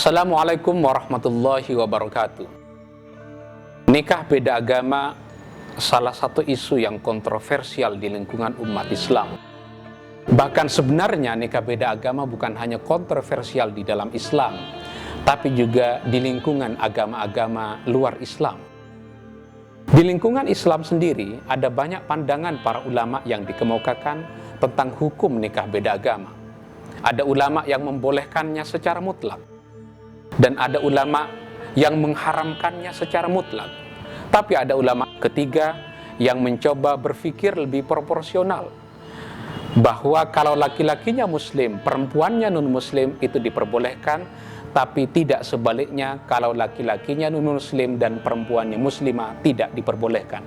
Assalamualaikum warahmatullahi wabarakatuh. Nikah beda agama salah satu isu yang kontroversial di lingkungan umat Islam. Bahkan sebenarnya nikah beda agama bukan hanya kontroversial di dalam Islam, tapi juga di lingkungan agama-agama luar Islam. Di lingkungan Islam sendiri ada banyak pandangan para ulama yang dikemukakan tentang hukum nikah beda agama. Ada ulama yang membolehkannya secara mutlak, dan ada ulama yang mengharamkannya secara mutlak. Tapi ada ulama ketiga yang mencoba berpikir lebih proporsional, bahwa kalau laki-lakinya muslim, perempuannya non-muslim itu diperbolehkan, tapi tidak sebaliknya kalau laki-lakinya non-muslim dan perempuannya muslimah tidak diperbolehkan.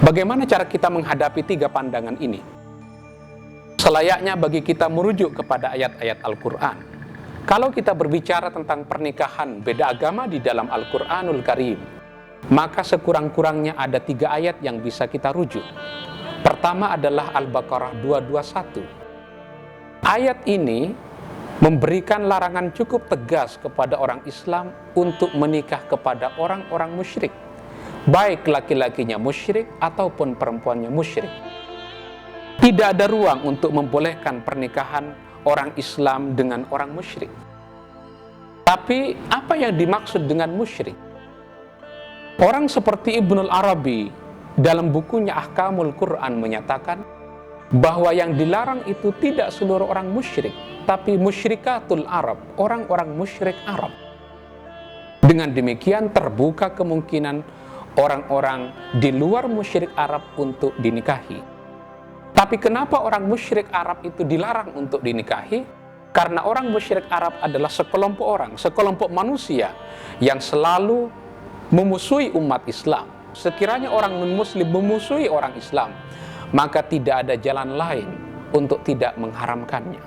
Bagaimana cara kita menghadapi tiga pandangan ini? Selayaknya bagi kita merujuk kepada ayat-ayat Al-Quran. Kalau kita berbicara tentang pernikahan beda agama di dalam Al-Quranul Karim, maka sekurang-kurangnya ada tiga ayat yang bisa kita rujuk. Pertama adalah Al-Baqarah 221. Ayat ini memberikan larangan cukup tegas kepada orang Islam untuk menikah kepada orang-orang musyrik, baik laki-lakinya musyrik ataupun perempuannya musyrik. Tidak ada ruang untuk membolehkan pernikahan orang Islam dengan orang musyrik. Tapi apa yang dimaksud dengan musyrik? Orang seperti Ibnul Arabi dalam bukunya Ahkamul Quran menyatakan bahwa yang dilarang itu tidak seluruh orang musyrik, tapi musyrikatul Arab, orang-orang musyrik Arab. Dengan demikian terbuka kemungkinan orang-orang di luar musyrik Arab untuk dinikahi. Tapi kenapa orang musyrik Arab itu dilarang untuk dinikahi? Karena orang musyrik Arab adalah sekelompok orang, sekelompok manusia yang selalu memusuhi umat Islam. Sekiranya orang non-muslim memusuhi orang Islam, maka tidak ada jalan lain untuk tidak mengharamkannya.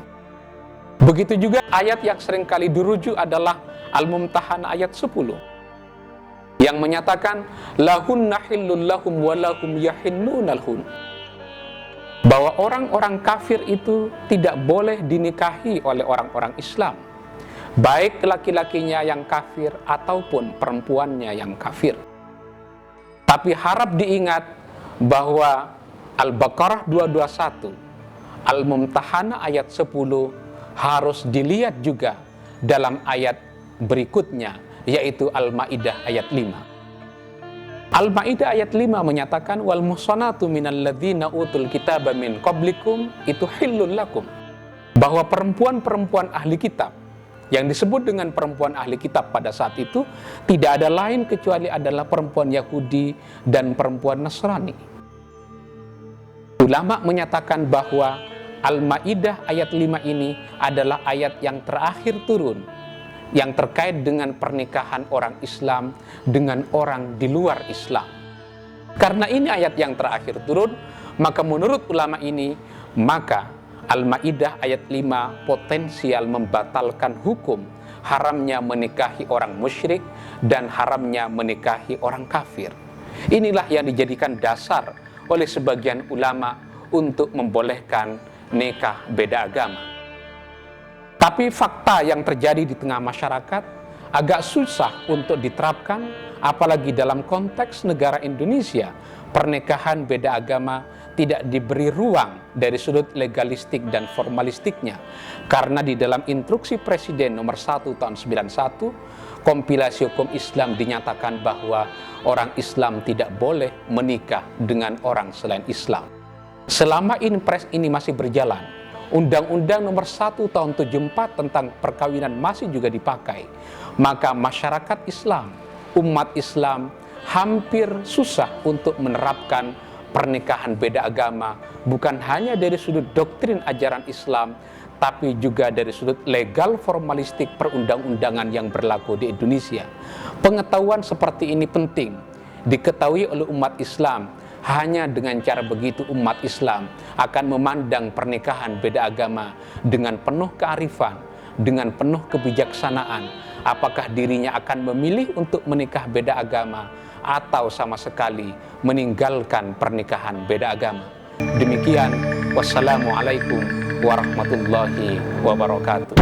Begitu juga ayat yang seringkali dirujuk adalah Al-Mumtahanah ayat 10 yang menyatakan lahunna hillun lahum wa lahum yahinnunal hun, bahwa orang-orang kafir itu tidak boleh dinikahi oleh orang-orang Islam, baik laki-lakinya yang kafir ataupun perempuannya yang kafir. Tapi harap diingat bahwa Al-Baqarah 221, Al-Mumtahanah ayat 10 harus dilihat juga dalam ayat berikutnya, yaitu Al-Maidah ayat 5. Al-Maidah ayat 5 menyatakan wal muhsanatu minal ladzina utul kitaba min qablikum itu hillun lakum, bahwa perempuan-perempuan ahli kitab yang disebut dengan perempuan ahli kitab pada saat itu tidak ada lain kecuali adalah perempuan Yahudi dan perempuan Nasrani. Ulama menyatakan bahwa Al-Maidah ayat 5 ini adalah ayat yang terakhir turun yang terkait dengan pernikahan orang Islam dengan orang di luar Islam. Karena ini ayat yang terakhir turun, maka menurut ulama ini, maka Al-Maidah ayat 5 potensial membatalkan hukum haramnya menikahi orang musyrik dan haramnya menikahi orang kafir. Inilah yang dijadikan dasar oleh sebagian ulama untuk membolehkan nikah beda agama. Tapi fakta yang terjadi di tengah masyarakat agak susah untuk diterapkan, apalagi dalam konteks negara Indonesia. Pernikahan beda agama tidak diberi ruang dari sudut legalistik dan formalistiknya. Karena di dalam instruksi Presiden nomor 1 tahun 91, kompilasi hukum Islam dinyatakan bahwa orang Islam tidak boleh menikah dengan orang selain Islam. Selama impres ini masih berjalan, Undang-Undang nomor 1 tahun 74 tentang perkawinan masih juga dipakai, maka masyarakat Islam, umat Islam hampir susah untuk menerapkan pernikahan beda agama, bukan hanya dari sudut doktrin ajaran Islam, tapi juga dari sudut legal formalistik perundang-undangan yang berlaku di Indonesia. Pengetahuan seperti ini penting diketahui oleh umat Islam. Hanya dengan cara begitu umat Islam akan memandang pernikahan beda agama dengan penuh kearifan, dengan penuh kebijaksanaan. Apakah dirinya akan memilih untuk menikah beda agama atau sama sekali meninggalkan pernikahan beda agama. Demikian, wassalamualaikum warahmatullahi wabarakatuh.